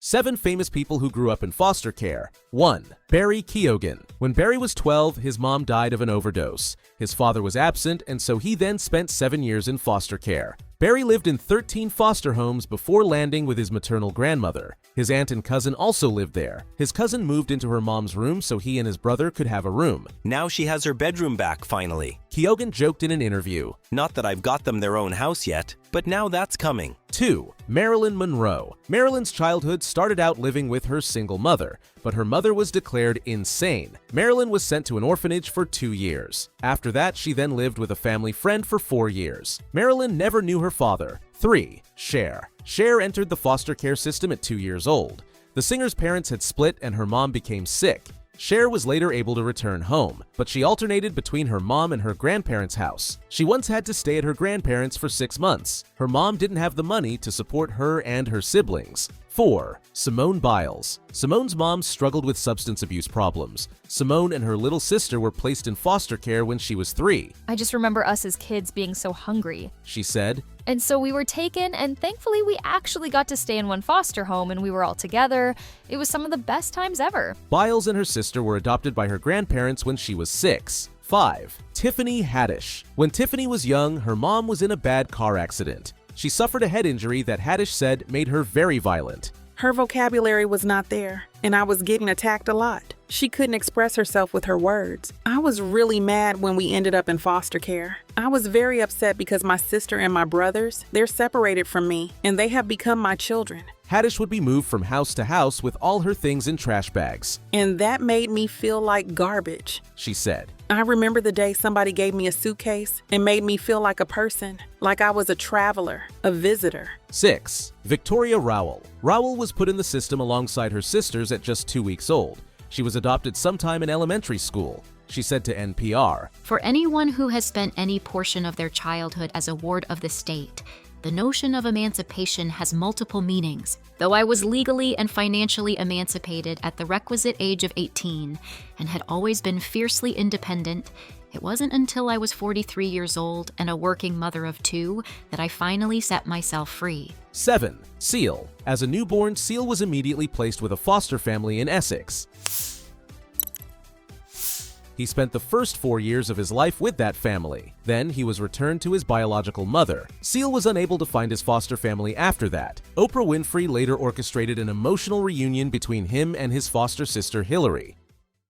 7 famous people who grew up in foster care. 1. Barry Keoghan. When Barry was 12, his mom died of an overdose. His father was absent, and so he then spent 7 years in foster care. Barry lived in 13 foster homes before landing with his maternal grandmother. His aunt and cousin also lived there. His cousin moved into her mom's room so he and his brother could have a room. Now she has her bedroom back, finally. Keoghan joked in an interview. Not that I've got them their own house yet, but now that's coming. 2. Marilyn Monroe. Marilyn's childhood started out living with her single mother, but her mother was declared insane. Marilyn was sent to an orphanage for 2 years. After that, she then lived with a family friend for 4 years. Marilyn never knew her father. 3. Cher. Cher entered the foster care system at 2 years old. The singer's parents had split and her mom became sick. Cher was later able to return home, but she alternated between her mom and her grandparents' house. She once had to stay at her grandparents' for 6 months. Her mom didn't have the money to support her and her siblings. 4. Simone Biles. Simone's mom struggled with substance abuse problems. Simone and her little sister were placed in foster care when she was 3. I just remember us as kids being so hungry. She said, And so we were taken, and thankfully we actually got to stay in one foster home and we were all together. It was some of the best times ever. Biles and her sister were adopted by her grandparents when she was 6. 5. Tiffany Haddish. When Tiffany was young, her mom was in a bad car accident. She suffered a head injury that Haddish said made her very violent. Her vocabulary was not there, and I was getting attacked a lot. She couldn't express herself with her words. I was really mad when we ended up in foster care. I was very upset because my sister and my brothers, they're separated from me, and they have become my children. Haddish would be moved from house to house with all her things in trash bags. And that made me feel like garbage, she said. I remember the day somebody gave me a suitcase and made me feel like a person, like I was a traveler, a visitor. 6. Victoria Rowell. Rowell was put in the system alongside her sisters at just 2 weeks old. She was adopted sometime in elementary school. She said to NPR, For anyone who has spent any portion of their childhood as a ward of the state, the notion of emancipation has multiple meanings. Though I was legally and financially emancipated at the requisite age of 18 and had always been fiercely independent, it wasn't until I was 43 years old and a working mother of 2 that I finally set myself free. 7. Seal. As a newborn, Seal was immediately placed with a foster family in Essex. He spent the first 4 years of his life with that family. Then he was returned to his biological mother. Seal was unable to find his foster family after that. Oprah Winfrey later orchestrated an emotional reunion between him and his foster sister Hillary.